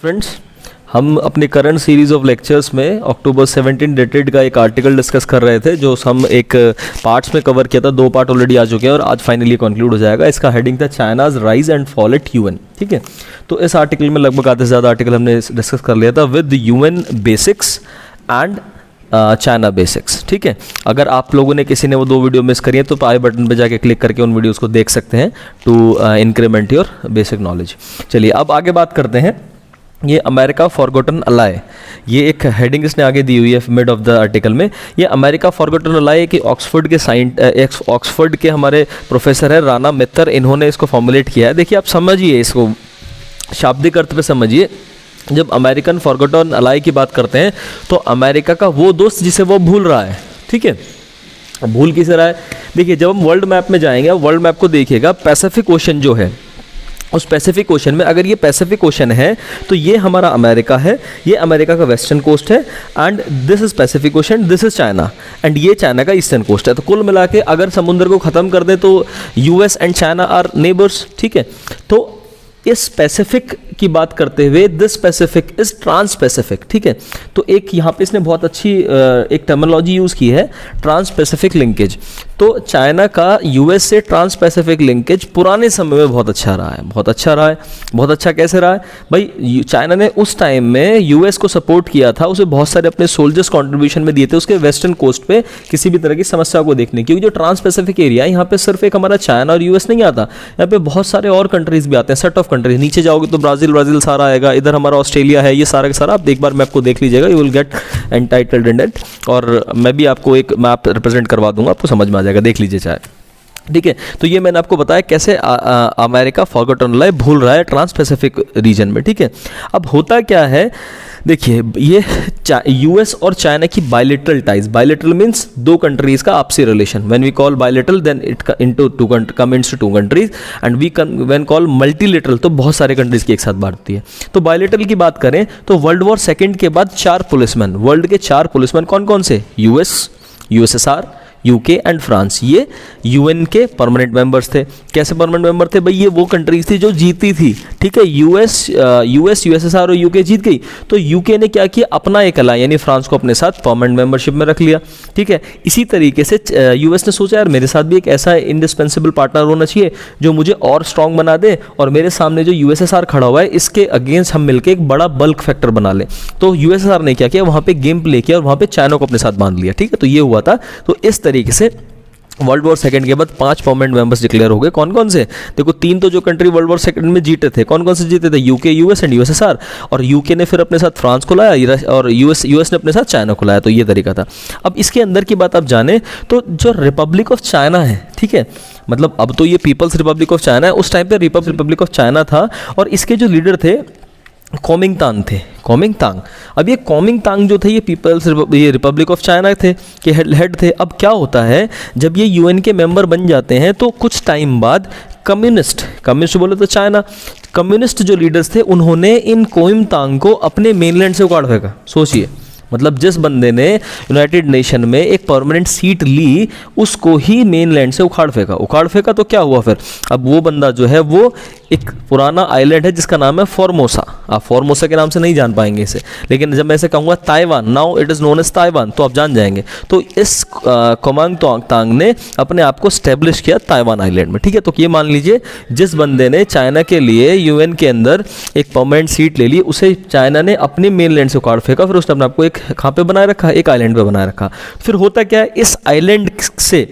Friends, हम अपने current series of lectures में अक्टूबर 17 डेटेड का एक आर्टिकल डिस्कस कर रहे थे, जो हम एक पार्ट्स में कवर किया था। 2 पार्ट ऑलरेडी आ चुके हैं और आज फाइनली कंक्लूड हो जाएगा। इसका हेडिंग था China's rise and fall eight UN. ठीक है, तो इस आर्टिकल में लगभग आधे से ज़्यादा आर्टिकल हमने डिस्कस कर लिया था with UN basics and China basics. ठीक है, अगर आप लोगों ने किसी ने वो 2 वीडियो मिस करी है तो आई बटन पे जाके क्लिक करके उन वीडियोस को देख सकते हैं to increment your basic knowledge. चलिए अब आगे बात करते हैं। ये अमेरिका फॉरगॉटन अलाय, ये एक हेडिंग इसने आगे दी हुई है मिड ऑफ द आर्टिकल में। ये अमेरिका फॉरगॉटन अलाय कि ऑक्सफोर्ड के हमारे प्रोफेसर है राणा मित्तर, इन्होंने इसको फॉर्मुलेट किया है। देखिए आप समझिए, इसको शाब्दिक अर्थ पे समझिए। जब अमेरिकन फॉरगॉटन अलाय की बात करते हैं तो अमेरिका का वो दोस्त जिसे वो भूल रहा है। ठीक है, भूल किसे रहा है? देखिए जब हम वर्ल्ड मैप में जाएंगे, वर्ल्ड मैप को देखिएगा, पैसिफिक ओशन जो है, उस पैसिफिक ओशन में अगर ये पैसिफिक ओशन है तो ये हमारा अमेरिका है, ये अमेरिका का वेस्टर्न कोस्ट है, and this is Pacific ocean, this is China, and ये चाइना का ईस्टर्न कोस्ट है। तो कुल मिला के अगर समुद्र को ख़त्म कर दें तो US and China are neighbours. ठीक है, तो इस पैसिफिक की बात करते हुए this Pacific is trans Pacific. ठीक है, तो एक यहाँ पे इसने बहुत अच्छी एक टर्मिनोलॉजी यूज़ की है, ट्रांस पैसिफिक लिंकेज। तो चाइना का यूएस से ट्रांस पैसिफिक लिंकेज पुराने समय में बहुत अच्छा रहा है, बहुत अच्छा रहा है। बहुत अच्छा कैसे रहा है भाई? चाइना ने उस टाइम में यूएस को सपोर्ट किया था, उसे बहुत सारे अपने सोल्जर्स कंट्रीब्यूशन में दिए थे उसके वेस्टर्न कोस्ट पे किसी भी तरह की समस्या को देखने, क्योंकि जो ट्रांस पैसिफिक एरिया है यहाँ पे सिर्फ एक हमारा चाइना और यूएस नहीं आता, यहाँ पे बहुत सारे और कंट्रीज भी आते हैं, सेट ऑफ कंट्रीज। नीचे जाओगे तो ब्राज़ील सारा आएगा, इधर हमारा ऑस्ट्रेलिया है, ये सारा का सारा आप एक बार मैप को देख लीजिएगा, you will get entitled in it. और मैं भी आपको एक मैप रिप्रेजेंट करवा दूंगा, आपको समझ में आ जाएगा, देख लीजिए चाहे। ठीक है, तो ये मैंने आपको बताया कैसे अमेरिका फॉरगॉटन अलाय भूल रहा है ट्रांस पैसिफिक रीजन में। ठीक है, अब होता क्या है, देखिए ये यूएस और चाइना की bilateral ties, bilateral means 2 countries का आपसी relation. When we call bilateral then it comes to 2 countries, and when call multilateral तो बहुत सारे कंट्रीज की एक साथ बांटती है। तो बायलेटरल की बात करें तो वर्ल्ड वॉर 2 के बाद 4 पुलिसमैन, वर्ल्ड के 4 पुलिसमैन कौन कौन से? US, USSR, UK and France, ये यूएन के परमानेंट मेंबर्स थे। कैसे परमानेंट मेंबर थे भाई? ये वो कंट्रीज थी जो जीती थी। ठीक है, यूएस, यूएसएसआर और यूके जीत गई, तो यूके ने क्या किया, अपना एक अलाय यानी फ्रांस को अपने साथ परमानेंट मेंबरशिप में रख लिया। ठीक है, इसी तरीके से यूएस ने सोचा यार मेरे साथ भी एक ऐसा इंडिस्पेंसिबल पार्टनर होना चाहिए जो मुझे और स्ट्रांग बना दे, और मेरे सामने जो यूएसएसआर खड़ा हुआ है इसके अगेंस्ट हम मिलकर एक बड़ा बल्क फैक्टर बना लें। तो यूएसएसआर ने क्या किया, वहाँ पे गेम प्ले किया और वहाँ पे चाइना को अपने साथ बांध लिया। ठीक है, तो ये हुआ था। तो इस तरीके से वर्ल्ड वॉर 2 के बाद 5 परमानेंट मेंबर्स डिक्लेयर हो गए। कौन कौन से? देखो 3 तो जो कंट्री वर्ल्ड वॉर 2 में जीते थे, कौन कौन से जीते थे? UK, US and USSR. और यूके ने फिर अपने साथ फ्रांस को लाया और यूएस ने अपने साथ चाइना को लाया। तो ये तरीका था। अब इसके अंदर की बात आप जाने तो जो रिपब्लिक ऑफ चाइना है, ठीक है, मतलब अब तो ये पीपल्स रिपब्लिक ऑफ चाइना है, उस टाइम पे रिपब्लिक ऑफ चाइना था और इसके जो लीडर थे कॉमिंगतांग थे, कॉमिंगतांग। अब ये कॉमिंगतांग जो थे ये रिपब्लिक ऑफ चाइना थे के हेड थे। अब क्या होता है, जब ये यूएन के मेंबर बन जाते हैं तो कुछ टाइम बाद कम्युनिस्ट बोले तो चाइना, कम्युनिस्ट जो लीडर्स थे उन्होंने इन कॉमिंगतांग को अपने मेनलैंड से उखाड़ फेंका। सोचिए, मतलब जिस बंदे ने यूनाइटेड नेशन में एक परमानेंट सीट ली उसको ही मेनलैंड से उखाड़ फेंका। तो क्या हुआ फिर? अब वो बंदा जो है वो एक पुराना आइलैंड है जिसका नाम है फॉर्मोसा। आप फॉर्मोसा के नाम से नहीं जान पाएंगे इसे, लेकिन जब मैं इसे कहूँगा Taiwan, now it is known as Taiwan, तो आप जान जाएंगे। तो इस कॉमिंगतांग ने अपने आप को स्टैब्लिश किया ताइवान आइलैंड में। ठीक है, तो ये मान लीजिए जिस बंदे ने चाइना के लिए यूएन के अंदर एक परमानेंट सीट ले ली, उसे चाइना ने अपने मेनलैंड से उखाड़ फेंका, फिर उसने अपने आपको एक कहाँ पे बनाए रखा, एक आइलैंड पे बनाए रखा। फिर होता क्या है, इस आइलैंड से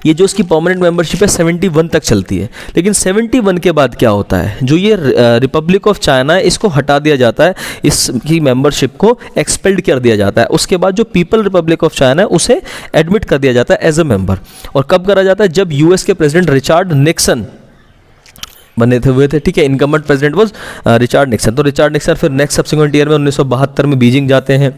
ये जो इसकी परमानेंट मेंबरशिप है 71 तक चलती है, लेकिन 71 के बाद क्या होता है, जो ये रिपब्लिक ऑफ चाइना है इसको हटा दिया जाता है, इसकी मेंबरशिप को एक्सपेल्ड कर दिया जाता है। उसके बाद जो पीपल रिपब्लिक ऑफ चाइना है उसे एडमिट कर दिया जाता है एज अ मेंबर। और कब करा जाता है? जब यूएस के प्रेसिडेंट रिचर्ड निक्सन बने हुए थे। ठीक है, incumbent president was Richard Nixon. तो रिचर्ड निक्सन फिर नेक्स्ट सब्सिक्वेंट ईयर में 1972 में बीजिंग जाते हैं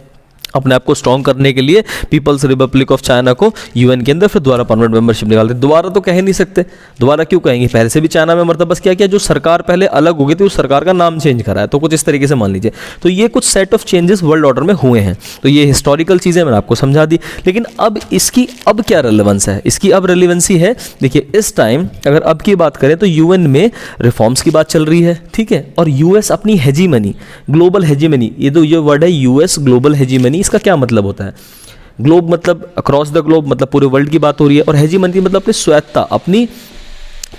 अपने आप को स्ट्रॉन्ग करने के लिए पीपल्स रिपब्लिक ऑफ चाइना को यूएन के अंदर फिर दोबारा परमानेंट मेंबरशिप निकालते। दोबारा तो कह नहीं सकते, दोबारा क्यों कहेंगे, पहले से भी चाइना में मरतबा क्या किया, जो सरकार पहले अलग हो गई थी उस सरकार का नाम चेंज करा है, तो कुछ इस तरीके से मान लीजिए। तो ये कुछ set of changes world order में हुए हैं, तो ये हिस्टोरिकल चीज़ें मैंने आपको समझा दी। लेकिन अब इसकी अब क्या रेलेवेंस है, इसकी अब रेलेवेंसी है, देखिए इस टाइम अगर अब की बात करें तो यूएन में रिफॉर्म्स की बात चल रही है, ठीक है, और यूएस अपनी हेजीमनी, ग्लोबल हेजीमनी, ये वर्ड है यूएस ग्लोबल हेजीमनी, इसका क्या मतलब होता है, ग्लोब मतलब अक्रॉस द ग्लोब, मतलब पूरे वर्ल्ड की बात हो रही है, और हेजीमनी मतलब अपनी स्वायत्ता, अपनी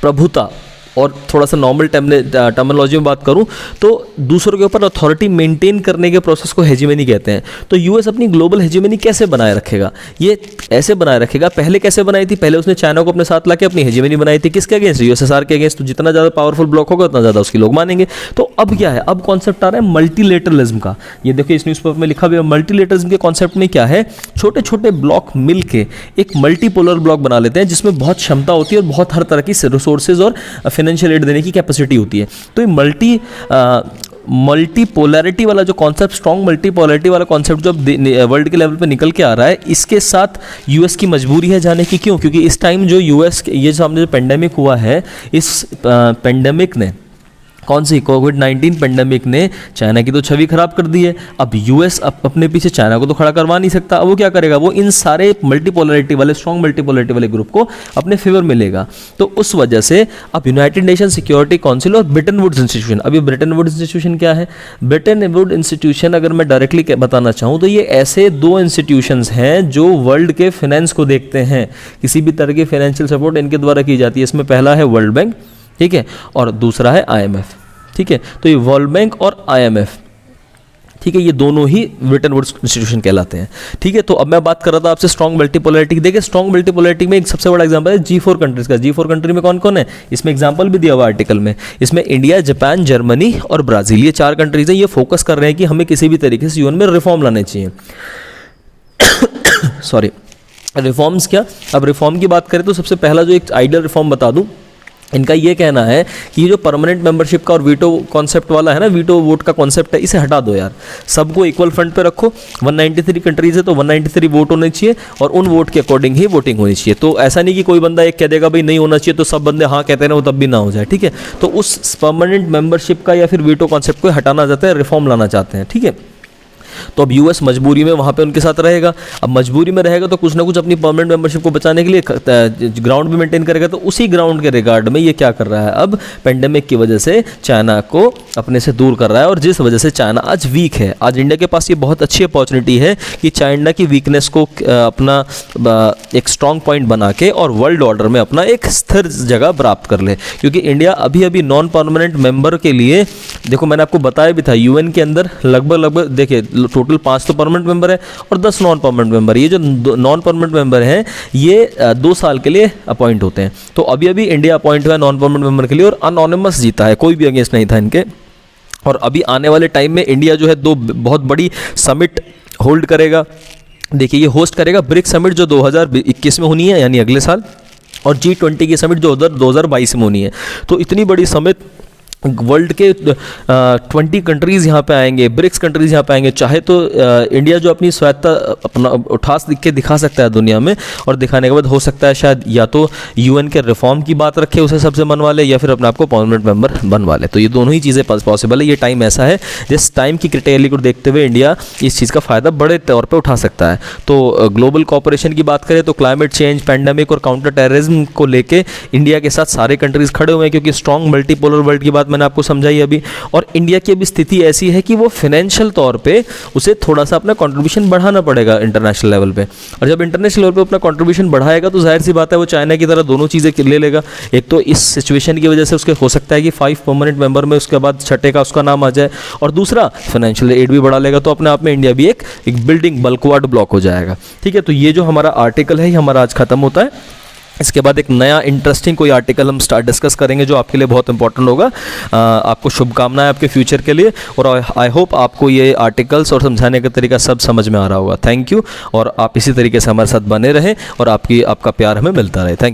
प्रभुता, और थोड़ा सा नॉर्मल टर्मिनोलॉजी में बात करूं तो दूसरों के ऊपर अथॉरिटी मेंटेन करने के प्रोसेस को हेजीमनी कहते हैं। तो यूएस अपनी ग्लोबल हेजीमनी कैसे बनाए रखेगा, ये ऐसे बनाए रखेगा, पहले कैसे बनाई थी, पहले उसने चाइना को अपने साथ लाके अपनी हेजीमनी बनाई थी, किसके अगेंस्ट, यूएसएसआर के अगेंस्ट। तो जितना ज़्यादा पावरफुल ब्लॉक होगा उतना ज़्यादा उसकी लोग मानेंगे। तो अब क्या है, अब कॉन्सेप्ट आ रहा है मल्टीलेटरलिज्म का। ये देखिए इस न्यूज़पेपर में लिखा हुआ है, मल्टीलेटरलिज्म के कॉन्सेप्ट में क्या है, छोटे छोटे ब्लॉक मिल के एक मल्टीपोलर ब्लॉक बना लेते हैं जिसमें बहुत क्षमता होती है और बहुत हर तरह की रिसोर्सेज और फाइनेंशियल एड देने की कैपेसिटी होती है। तो ये मल्टीपोलैरिटी वाला जो कॉन्सेप्ट, स्ट्रॉन्ग मल्टीपोलैरिटी वाला कॉन्सेप्ट जो वर्ल्ड के लेवल पे निकल के आ रहा है, इसके साथ यूएस की मजबूरी है जाने की। क्यों? क्योंकि इस टाइम जो यूएस, ये जो हमने जो पेंडेमिक हुआ है, इस पेंडेमिक ने, कौन सी, कोविड-19 पेंडेमिक ने चाइना की तो छवि खराब कर दी है। अब यूएस अपने पीछे चाइना को तो खड़ा करवा नहीं सकता, अब वो क्या करेगा, वो इन सारे मल्टीपोलैरिटी वाले, स्ट्रॉन्ग मल्टीपोलैरिटी वाले ग्रुप को अपने फेवर में लेगा। तो उस वजह से अब यूनाइटेड नेशन सिक्योरिटी काउंसिल और ब्रेटन वुड्स इंस्टीट्यूशन, अभी ब्रेटन वुड्स इंस्टीट्यूशन क्या है, ब्रेटन वुड इंस्टीट्यूशन अगर मैं डायरेक्टली बताना चाहूँ तो ये ऐसे दो इंस्टीट्यूशंस हैं जो वर्ल्ड के फाइनेंस को देखते हैं, किसी भी तरह की फाइनेंशियल सपोर्ट इनके द्वारा की जाती है। इसमें पहला है वर्ल्ड बैंक, ठीक है, और दूसरा है आईएमएफ, ठीक है। तो ये वर्ल्ड बैंक और आईएमएफ, ठीक है, ये दोनों ही ब्रेटन वुड्स इंस्टीट्यूशन कहलाते हैं, ठीक है। तो अब मैं बात कर रहा था आपसे स्ट्रॉन्ग मल्टीपोलैरिटी। देखिए स्ट्रॉन्ग मल्टीपोलैरिटी में एक सबसे बड़ा एग्जांपल है G4 कंट्रीज का। G4 कंट्री में कौन कौन है, इसमें एग्जांपल भी दिया हुआ आर्टिकल में, इसमें इंडिया, जापान, जर्मनी और ब्राजील, ये 4 कंट्रीज हैं। ये फोकस कर रहे हैं कि हमें किसी भी तरीके से यूएन में रिफॉर्म लाने चाहिए। सॉरी, रिफॉर्म्स क्या, अब रिफॉर्म की बात करें तो सबसे पहला जो एक आइडियल रिफॉर्म बता दूं, इनका ये कहना है कि ये जो परमानेंट मेंबरशिप का और वीटो कॉन्सेप्ट वाला है ना, वीटो वोट का कॉन्सेप्ट है, इसे हटा दो यार, सबको इक्वल फ्रंट पे रखो। 193 कंट्रीज है तो 193 वोट होने चाहिए और उन वोट के अकॉर्डिंग ही वोटिंग होनी चाहिए। तो ऐसा नहीं कि कोई बंदा एक कह देगा भाई नहीं होना चाहिए तो सब बंदे हाँ कहते हैं ना, वो तब भी ना हो जाए, ठीक है। तो उस परमानेंट मेंबरशिप का या फिर वीटो कॉन्सेप्ट को हटाना चाहते हैं, रिफॉर्म लाना चाहते हैं, ठीक है। तो अब यूएस मजबूरी में वहाँ पे उनके साथ रहेगा। अब मजबूरी में रहेगा तो कुछ ना कुछ अपनी परमानेंट मेंबरशिप को बचाने के लिए ग्राउंड भी मेंटेन करेगा। तो उसी ग्राउंड के रिगार्ड में ये क्या कर रहा है, अब पेंडेमिक की वजह से चाइना को अपने से दूर कर रहा है, और जिस वजह से चाइना आज वीक है। आज इंडिया के पास ये बहुत अच्छी अपॉर्चुनिटी है कि चाइना की वीकनेस को अपना एक स्ट्रॉन्ग पॉइंट बना के और वर्ल्ड ऑर्डर में अपना एक स्थिर जगह प्राप्त कर ले। क्योंकि इंडिया अभी अभी नॉन परमानेंट मेंबर के लिए, देखो मैंने आपको बताया भी था, यूएन के अंदर लगभग देखिए टोटल 5 तो परमानेंट मेंबर है और 10 नॉन परमानेंट मेंबर। ये जो नॉन परमानेंट मेंबर हैं ये 2 साल के लिए अपॉइंट होते हैं। तो अभी अभी इंडिया अपॉइंट हुआ है नॉन परमानेंट मेंबर के लिए और अनोनिमस जीता है, कोई भी अगेंस्ट नहीं था इनके। और अभी आने वाले टाइम में इंडिया जो है 2 बहुत बड़ी समिट होल्ड करेगा। देखिए ये होस्ट करेगा ब्रिक्स समिट जो 2021 में होनी है यानी अगले साल, और G20 की समिट जो 2022 में होनी है। तो इतनी बड़ी समिट, वर्ल्ड के 20 कंट्रीज़ यहाँ पे आएंगे, ब्रिक्स कंट्रीज़ यहाँ पे आएंगे। चाहे तो इंडिया जो अपनी स्वायत्ता अपना उठास दिखा सकता है दुनिया में, और दिखाने के बाद हो सकता है शायद या तो यूएन के रिफॉर्म की बात रखे, उसे सबसे मनवा ले, या फिर अपने आप को परमानेंट मेंबर बनवा ले। तो ये दोनों ही चीज़ें पॉसिबल है। ये टाइम ऐसा है जिस टाइम की क्राइटेरिया को देखते हुए इंडिया इस चीज़ का फ़ायदा बड़े तौर पर उठा सकता है। तो ग्लोबल कॉपरेशन की बात करें तो क्लाइमेट चेंज, पैंडेमिक और काउंटर टेररिज्म को लेके इंडिया के साथ सारे कंट्रीज़ खड़े हुए हैं, क्योंकि स्ट्रॉन्ग मल्टीपोलर वर्ल्ड की बात मैंने आपको समझाई अभी। और इंडिया की अभी स्थिति ऐसी है कि वो फाइनेंशियल तौर पे उसे थोड़ा सा अपना कंट्रीब्यूशन बढ़ाना पड़ेगा इंटरनेशनल लेवल पे, और जब इंटरनेशनल लेवल पे अपना कंट्रीब्यूशन बढ़ाएगा तो जाहिर सी बात है वो चाइना की तरह दोनों चीज़ें ले लेगा। एक तो इस सिचुएशन की वजह से उसके हो सकता है कि 5 परमानेंट मेंबर में उसके बाद छठे का उसका नाम आ जाए, और दूसरा फाइनेंशियल एड भी बढ़ा लेगा। तो अपने आप में इंडिया भी एक बिल्डिंग बल्कवार्ड ब्लॉक हो जाएगा, ठीक है। तो ये जो हमारा आर्टिकल है ये हमारा आज खत्म होता है। इसके बाद एक नया इंटरेस्टिंग कोई आर्टिकल हम डिस्कस करेंगे जो आपके लिए बहुत इंपॉर्टेंट होगा। आपको शुभकामनाएं आपके फ्यूचर के लिए, और आई होप आपको ये आर्टिकल्स और समझाने का तरीका सब समझ में आ रहा होगा। थैंक यू, और आप इसी तरीके से हमारे साथ बने रहें और आपका प्यार हमें मिलता रहे। Thank you.